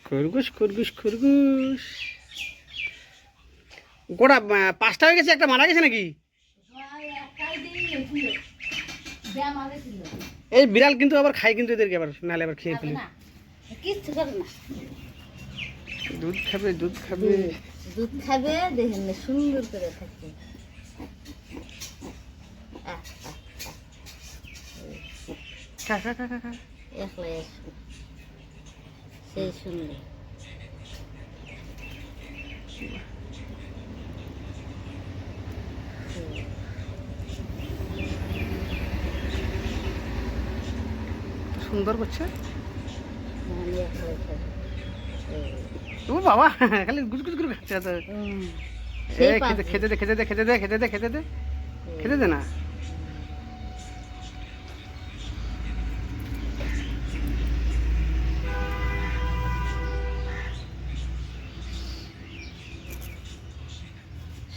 খরগোশ খরগোশ খরগোশ গোটা 5টা হয়ে গেছে, একটা মারা গেছে নাকি? এই বিড়াল কিন্তু আবার খায় কিন্তু এদেরকে, আবার নাহলে আবার খেয়ে ফেলে। কিচ্ছু করে না, দুধ খাবে দুধ খাবে দুধ খাবে, দেখেন না সুন্দর করে থাকবে। খা খা খা খা খা। একলাই আসবে, সেই সুন্দর। সুন্দর করছে। আমি একলাই খাবো। ও বাবা, খালি গুজ গুজ করে খাচ্ছে তো। খেতে দে খেতে দে খেতে দে খেতে দে খেতে দে খেতে দে না।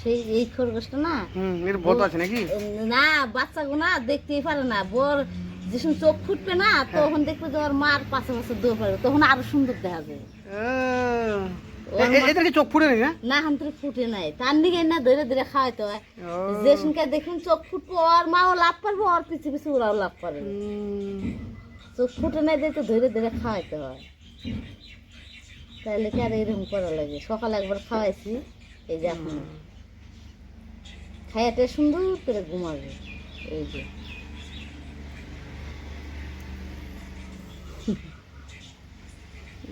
সেই এই খরগোশটা না, এর বদ আছে নাকি? না বাচ্চাগুলো না দেখতেই পারে না, বর যখন চোখ ফুটবে না তখন দেখবে যে ওর মার পাশে পাশে দৌড় পারবে, তখন আরো সুন্দর দেখা যায়। এদেরকে চোখ ফুটে নেই না? না হান্তরে ফুটে নাই, তার দিকে না ধরে ধরে খাওয়াইতে হয়। যে শুনকে দেখুন চোখ ফুটবো, ওর মাও লাভ পারবো, ওর পিছে পিছে ওরাও লাভ পারবে। চোখ ফুটে নাই দেখে ধরে ধরে খাওয়াইতে হয়, তাইলে কি আর এরকম করা লাগে। সকালে একবার খাওয়াইছি, এই যে এখন খাইয়াতে সুন্দর করে ঘুমাবে। এই যে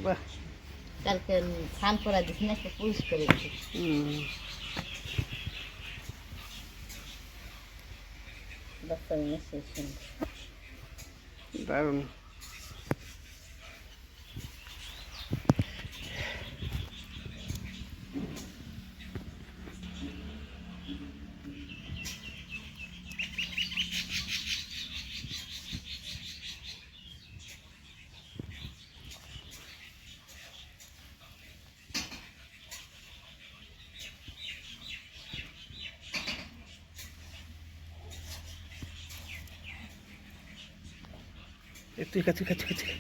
বাহ, কালকে স্নান করা দিচ্ছি না, একটা পুলিশ করে দিচ্ছি। বাচ্চা মেয়ে সেই সুন্দর, দারুণ। তুই খা তুই খা তুই খা।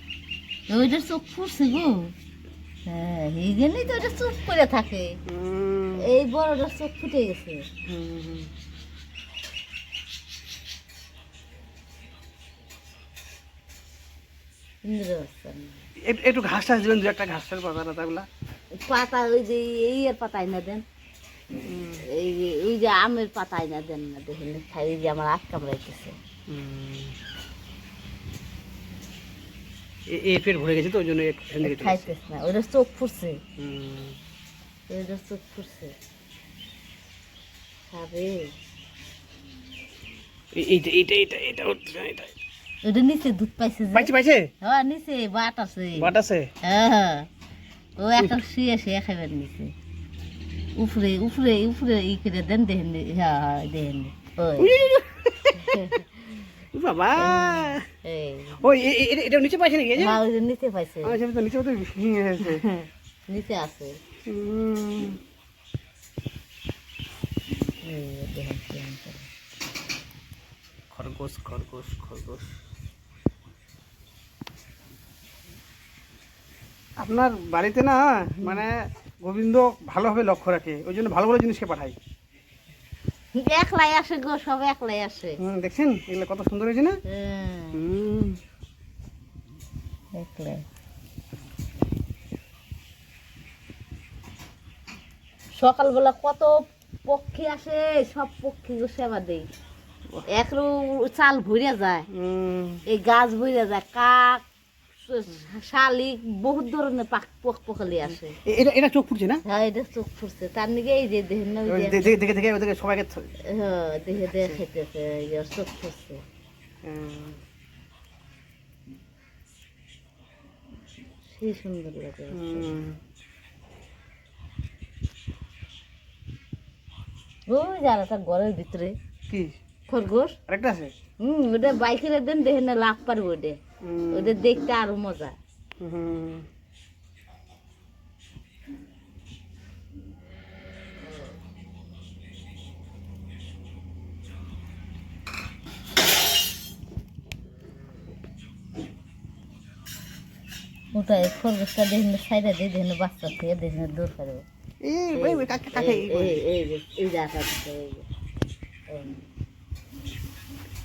ওইটার চোখ ফুটছে গো। হ্যাঁ, এই জন্যই তো ওটা চুপ করে থাকে। এই বড়টার চোখ ফুটে গেছে। একটু ঘাস টাস দিবেন, 2-1টা ঘাসের পাতা টাতাগুলা। পাতা ওই যে এই এর পাতাই না দেন, এই যে ওই যে আমের পাতাই না দেন না, দেখেন খাই। এই যে আমার আট কামড়াইতেছে, পেট ভরে গেছে তো ওই জন্য খাইতেছে না। ওইটা চোখ ফুটছে, ওইটা চোখ ফুটছে, খাবে। এইটা এইটা এইটা এটা হচ্ছে না, এটা ওইটা নিচে দুধ পাইছে, পাইছে পাইছে। হ্যাঁ নিচে বাট আছে, বাট আছে। হ্যাঁ, ও একটা শুয়ে শুয়ে খাইবার নিচে। উপরে উপরে উপরে ই করে দেন, দেখেন। হ্যাঁ হ্যাঁ দেখেন। বাবা, এই ওই এটা নিচে পাইছে নাকি? হ্যাঁ ওই যে নিচে পাইছে, তো নিচে তো নিচে আছে। খরগোশ খরগোশ খরগোশ। আপনার বাড়িতে না মানে গোবিন্দ ভালোভাবে লক্ষ্য রাখে, ওই জন্য ভালো ভালো জিনিসকে পাঠাই। একলাই আসে গো, সব একলাই আসে। দেখছেন এগুলো কত সুন্দর হয়েছে না? একলাই। সকালবেলা কত পক্ষী আসে, সব পক্ষী সেবা দেই। একরু চাল ভরিয়া যায়, এই গাছ ভরিয়া যায়, কাক শালিক বহুত ধরনের পক্ষী আসে। এটা চোখ ফুটছে না? হ্যাঁ এটা চোখ ফুটছে, তার নিকে এই যে দেখেন না, দেখে দেখে ওদেরকে সবাইকে। হ্যাঁ দেখে দেখে খেতেছে, চোখ ফুটছে। সেই সুন্দর লাগে। ওই যারাটা ঘরের ভিতরে কি খরগোশ আরেকটা আছে। ওটা বাইকের দেন, দেখেন না লাভ পারবে। ওটা ওটা দেখতে আরো মজা। ওটাই খরগোশটা দেখুন সাইডে দিয়ে দেখুন বাচ্চা থেকে দেখুন দূর করবে কাকে কাকে এই যে আকাশ এই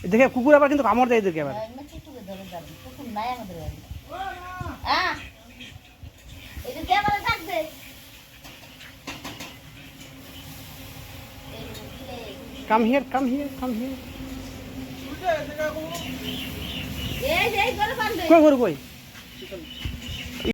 যে দেখে কুকুর আবার কিন্তু কামড় দেয় এদেরকে আবার কুকুরে ধরে যাবে কুকুর নাই আমাদের বাড়ি এই যে দেবালে থাকবে come here come here come here এই যে এই করে বাঁধবে কই কই